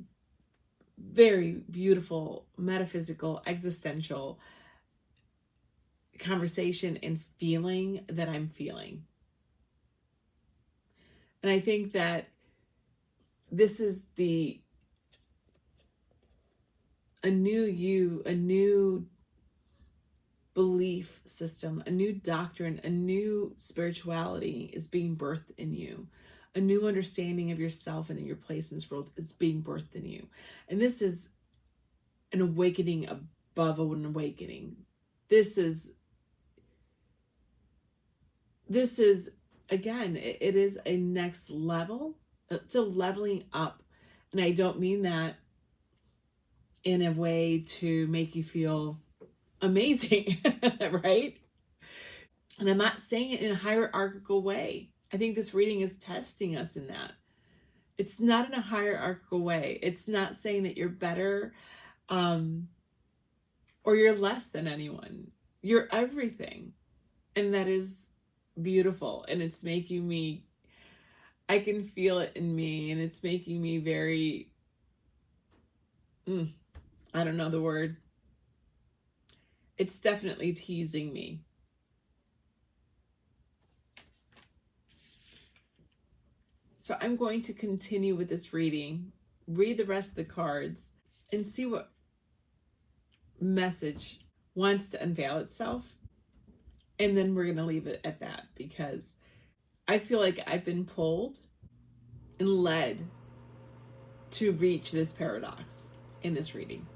very beautiful, metaphysical, existential conversation and feeling that I'm feeling. And I think that this is a new you, a new belief system, a new doctrine, a new spirituality is being birthed in you. A new understanding of yourself and in your place in this world is being birthed in you. And this is an awakening above an awakening. This is, again, it is a next level. It's a leveling up. And I don't mean that in a way to make you feel amazing, right? And I'm not saying it in a hierarchical way. I think this reading is testing us in that. It's not in a hierarchical way. It's not saying that you're better or you're less than anyone. You're everything. And that is beautiful. And it's making me, I can feel it in me. And it's making me very, I don't know the word. It's definitely teasing me. So I'm going to continue with this reading, read the rest of the cards, and see what message wants to unveil itself. And then we're going to leave it at that, because I feel like I've been pulled and led to reach this paradox in this reading.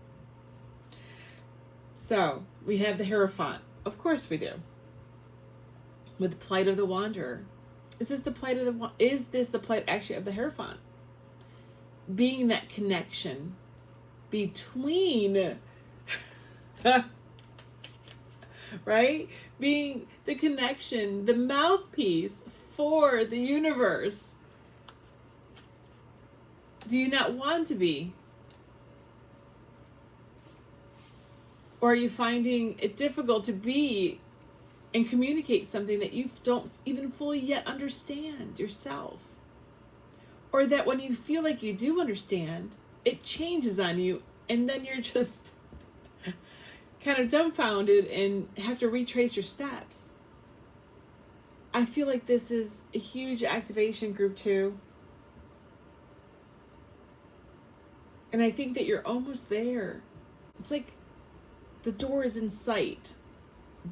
So we have the Hierophant. Of course we do. With the plight of the wanderer. Is this the plight actually of the Hierophant? Being that connection between, right? Being the connection, the mouthpiece for the universe. Do you not want to be? Or are you finding it difficult to be and communicate something that you don't even fully yet understand yourself? Or that when you feel like you do understand, it changes on you, and then you're just kind of dumbfounded and have to retrace your steps. I feel like this is a huge activation, group 2. And I think that you're almost there. It's like the door is in sight,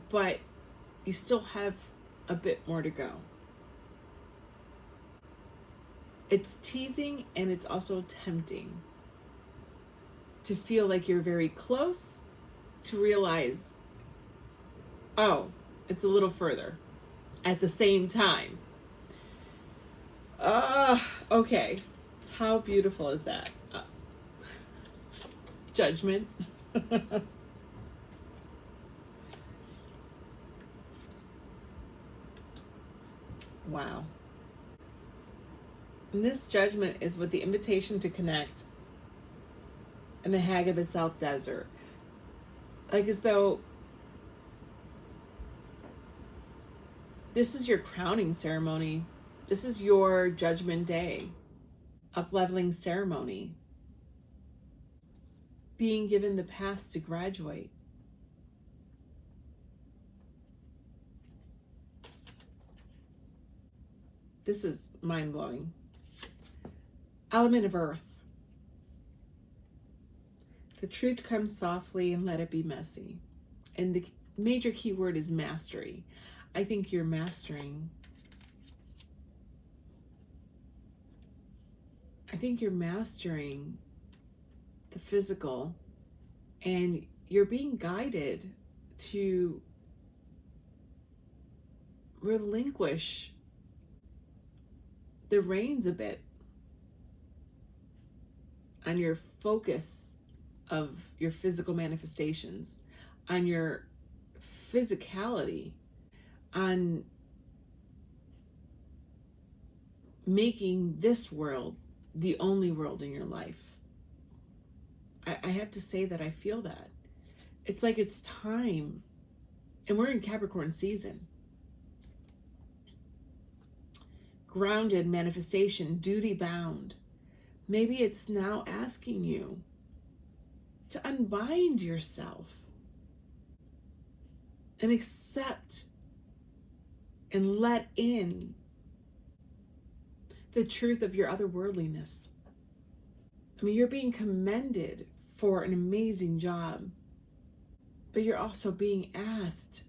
but you still have a bit more to go. It's teasing, and it's also tempting to feel like you're very close, to realize, oh, it's a little further at the same time. Okay. How beautiful is that? Judgment. Wow. And this Judgment is with the invitation to connect and the Hag of the South Desert. Like as though this is your crowning ceremony. This is your judgment day. Up-leveling ceremony. Being given the path to graduate. This is mind-blowing. Element of Earth. The truth comes softly and let it be messy. And the major key word is mastery. I think you're mastering. I think you're mastering the physical, and you're being guided to relinquish the reins a bit on your focus of your physical manifestations, on your physicality, on making this world the only world in your life. I have to say that I feel that. It's like it's time. And we're in Capricorn season. Grounded manifestation, duty bound. Maybe it's now asking you to unbind yourself and accept and let in the truth of your otherworldliness. I mean, you're being commended for an amazing job, but you're also being asked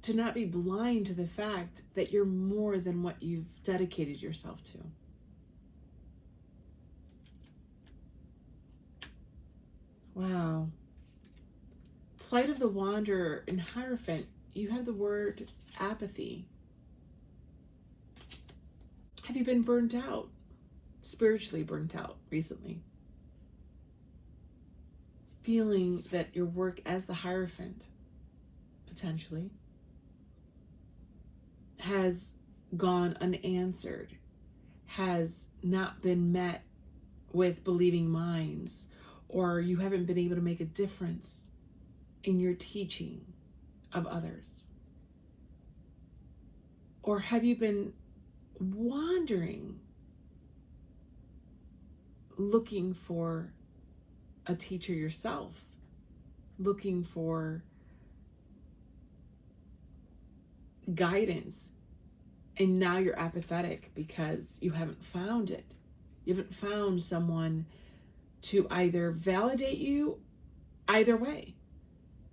to not be blind to the fact that you're more than what you've dedicated yourself to. Wow. Plight of the Wanderer in Hierophant, you have the word apathy. Have you been burnt out, spiritually burnt out recently? Feeling that your work as the Hierophant, potentially, has gone unanswered, has not been met with believing minds, or you haven't been able to make a difference in your teaching of others? Or have you been wandering, looking for a teacher yourself, looking for guidance, and now you're apathetic because you haven't found it? You haven't found someone to either validate you either way,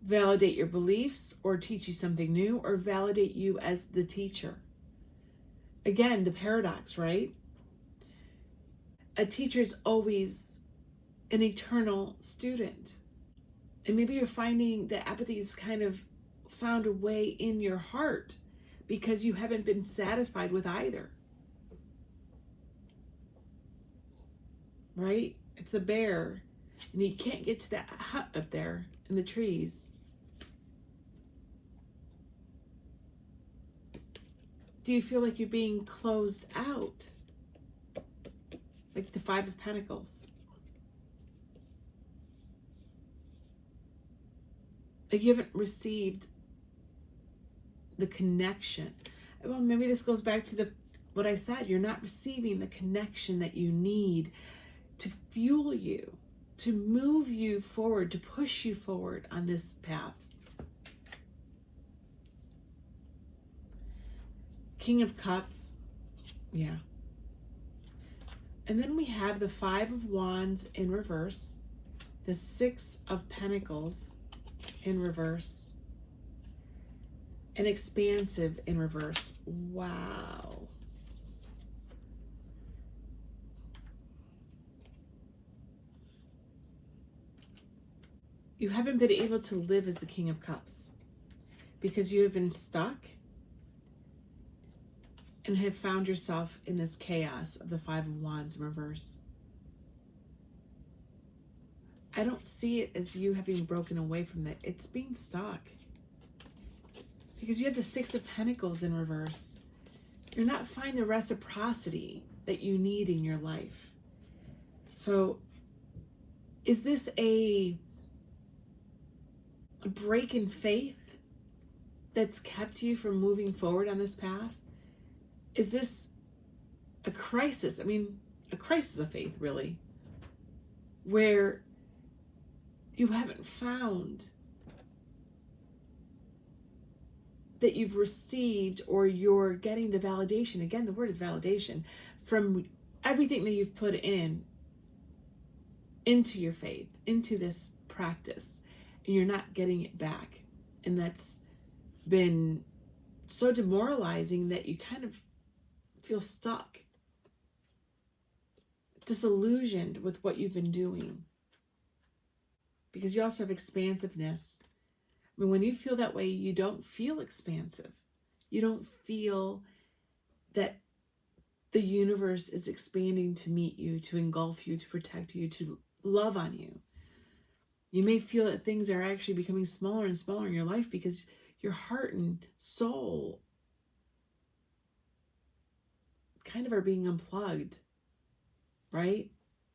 validate your beliefs or teach you something new, or validate you as the teacher. Again, the paradox, right? A teacher's always an eternal student. And maybe you're finding that apathy has kind of found a way in your heart because you haven't been satisfied with either. Right? It's a bear, and he can't get to that hut up there in the trees. Do you feel like you're being closed out? Like the Five of Pentacles. Like you haven't received the connection. Well, maybe this goes back to what I said. You're not receiving the connection that you need to fuel you, to move you forward, to push you forward on this path. King of Cups, yeah. And then we have the Five of Wands in reverse, the Six of Pentacles in reverse, and Expansive in reverse. Wow. You haven't been able to live as the King of Cups because you have been stuck and have found yourself in this chaos of the Five of Wands in reverse. I don't see it as you having broken away from that. It's being stuck. Because you have the Six of Pentacles in reverse. You're not finding the reciprocity that you need in your life. So is this a break in faith that's kept you from moving forward on this path? Is this a crisis? I mean, a crisis of faith, really, where you haven't found that you've received, or you're getting the validation. Again, the word is validation from everything that you've put into your faith, into this practice, and you're not getting it back. And that's been so demoralizing that you kind of feel stuck, disillusioned with what you've been doing. Because you also have expansiveness. I mean, when you feel that way, you don't feel expansive. You don't feel that the universe is expanding to meet you, to engulf you, to protect you, to love on you. You may feel that things are actually becoming smaller and smaller in your life because your heart and soul kind of are being unplugged, right?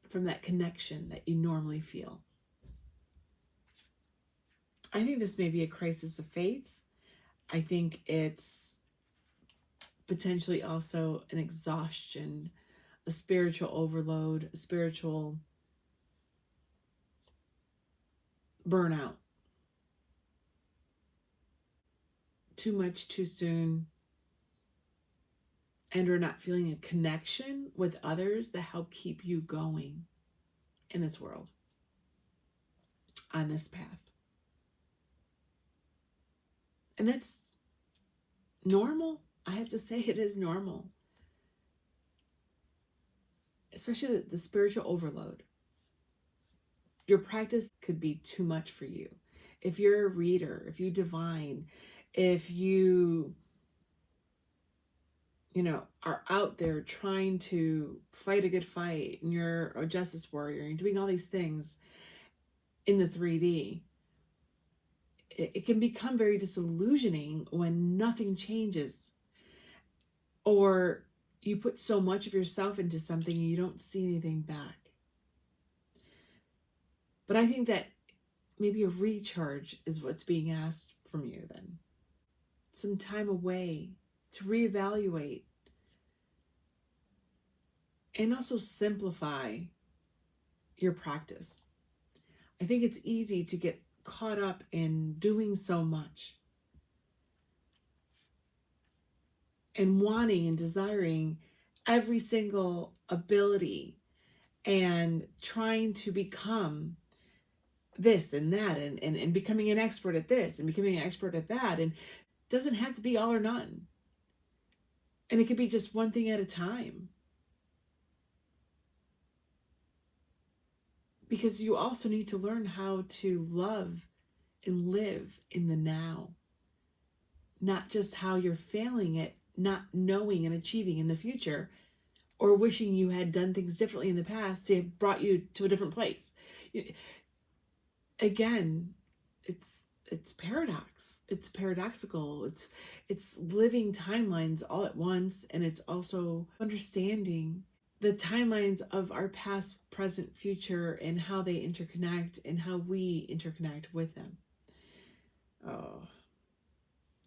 From that connection that you normally feel. I think this may be a crisis of faith. I think it's potentially also an exhaustion, a spiritual overload, a spiritual burnout. Too much too soon, and or not feeling a connection with others that help keep you going in this world, on this path. And that's normal. I have to say it is normal. Especially the spiritual overload. Your practice could be too much for you. If you're a reader, if you divine, if you are out there trying to fight a good fight, and you're a justice warrior, and you're doing all these things in the 3D, it can become very disillusioning when nothing changes, or you put so much of yourself into something and you don't see anything back. But I think that maybe a recharge is what's being asked from you then. Some time away to reevaluate and also simplify your practice. I think it's easy to get caught up in doing so much and wanting and desiring every single ability and trying to become this and that, and becoming an expert at this and becoming an expert at that. And it doesn't have to be all or none. And it could be just one thing at a time. Because you also need to learn how to love and live in the now. Not just how you're failing at not knowing and achieving in the future, or wishing you had done things differently in the past to have brought you to a different place. Again, it's paradox. It's paradoxical. It's living timelines all at once, and it's also understanding the timelines of our past, present, future, and how they interconnect and how we interconnect with them. Oh,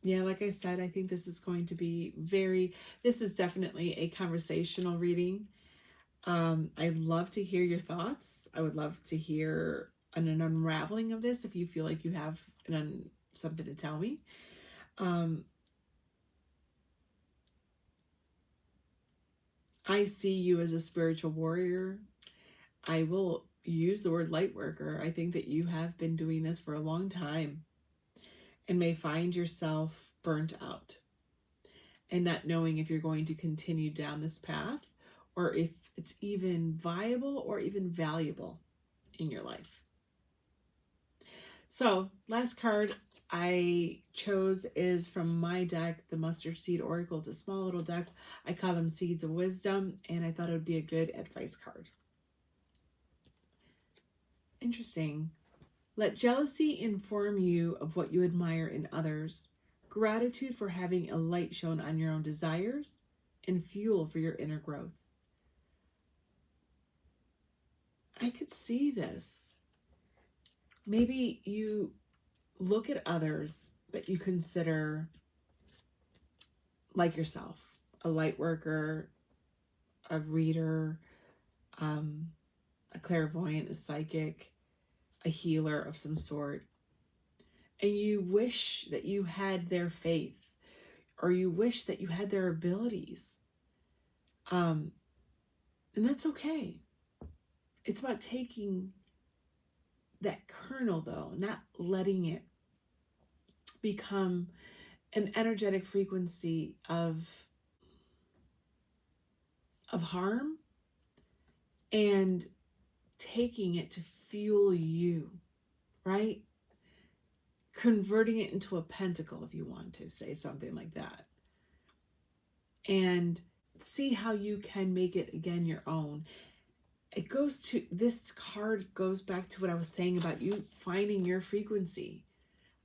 yeah, like I said, I think this is going to be this is definitely a conversational reading. I'd love to hear your thoughts. I would love to hear an unraveling of this if you feel like you have something to tell me. I see you as a spiritual warrior. I will use the word light worker. I think that you have been doing this for a long time and may find yourself burnt out and not knowing if you're going to continue down this path or if it's even viable or even valuable in your life. So, last card I chose is from my deck, the Mustard Seed Oracle. It's a small little deck. I call them Seeds of Wisdom, and I thought it would be a good advice card. Interesting. Let jealousy inform you of what you admire in others, gratitude for having a light shown on your own desires, and fuel for your inner growth. I could see this. Maybe you look at others that you consider like yourself, a light worker, a reader, a clairvoyant, a psychic, a healer of some sort, and you wish that you had their faith, or you wish that you had their abilities. And that's okay. It's about taking that kernel, though, not letting it become an energetic frequency of harm, and taking it to fuel you, right? Converting it into a pentacle, if you want to say something like that. And see how you can make it, again, your own. This card goes back to what I was saying about you finding your frequency.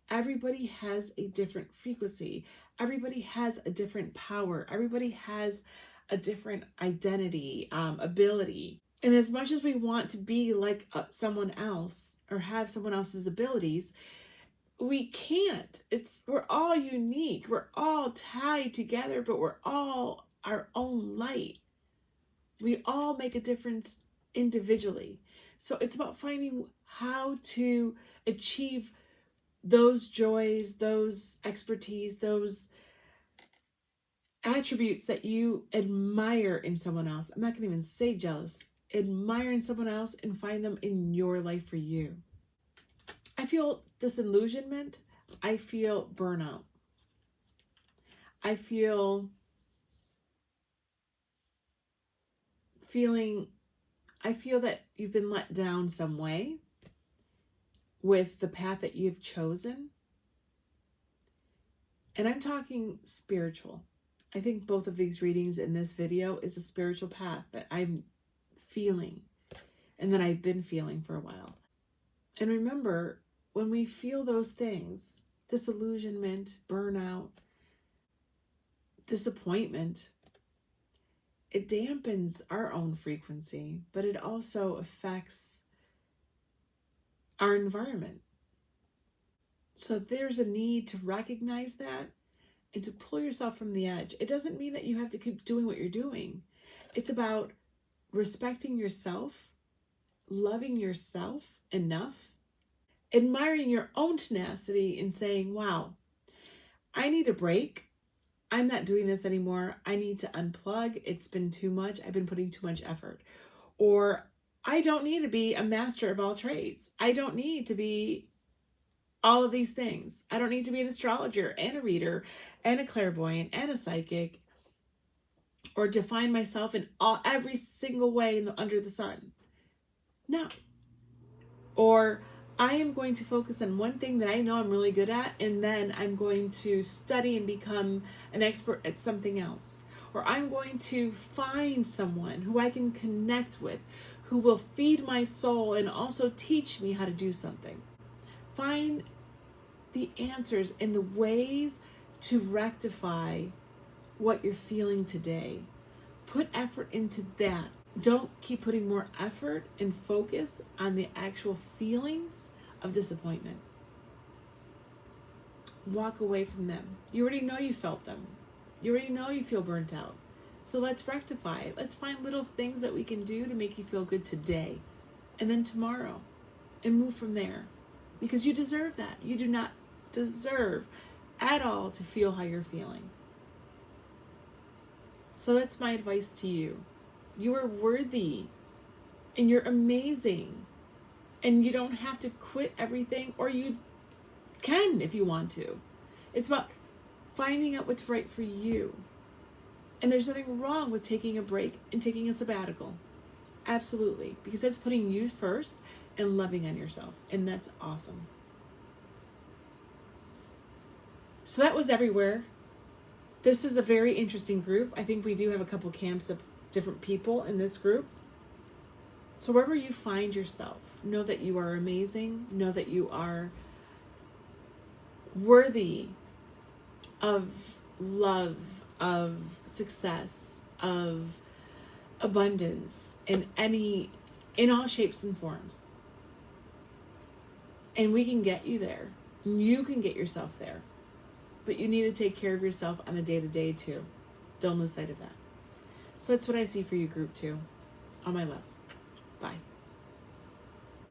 Everybody has a different frequency. Everybody has a different power. Everybody has a different identity, ability. And as much as we want to be like someone else or have someone else's abilities, we can't. We're all unique. We're all tied together, but we're all our own light. We all make a difference individually. So it's about finding how to achieve those joys, those expertise, those attributes that you admire in someone else. I'm not going to even say jealous. Admire in someone else and find them in your life for you. I feel disillusionment. I feel burnout. I feel that you've been let down some way with the path that you've chosen. And I'm talking spiritual. I think both of these readings in this video is a spiritual path that I'm feeling and that I've been feeling for a while. And remember, when we feel those things, disillusionment, burnout, disappointment, it dampens our own frequency, but it also affects our environment. So there's a need to recognize that and to pull yourself from the edge. It doesn't mean that you have to keep doing what you're doing. It's about respecting yourself, loving yourself enough, admiring your own tenacity and saying, wow, I need a break. I'm not doing this anymore. I need to unplug. It's been too much. I've been putting too much effort. Or I don't need to be a master of all trades. I don't need to be all of these things. I don't need to be an astrologer and a reader and a clairvoyant and a psychic, or define myself in every single way under the sun. No. Or I am going to focus on one thing that I know I'm really good at, and then I'm going to study and become an expert at something else. Or I'm going to find someone who I can connect with, who will feed my soul and also teach me how to do something. Find the answers and the ways to rectify what you're feeling today. Put effort into that. Don't keep putting more effort and focus on the actual feelings of disappointment. Walk away from them. You already know you felt them. You already know you feel burnt out. So let's rectify it. Let's find little things that we can do to make you feel good today and then tomorrow, and move from there, because you deserve that. You do not deserve at all to feel how you're feeling. So that's my advice to you. You are worthy and you're amazing, and you don't have to quit everything, or you can if you want to. It's about finding out what's right for you. And there's nothing wrong with taking a break and taking a sabbatical. Absolutely. Because that's putting you first and loving on yourself. And that's awesome. So that was everywhere. This is a very interesting group. I think we do have a couple camps of different people in this group. So wherever you find yourself, know that you are amazing. Know that you are worthy of love, of success, of abundance in all shapes and forms. And we can get you there. You can get yourself there. But you need to take care of yourself on the day-to-day too. Don't lose sight of that. So that's what I see for you, group 2. All my love. Bye.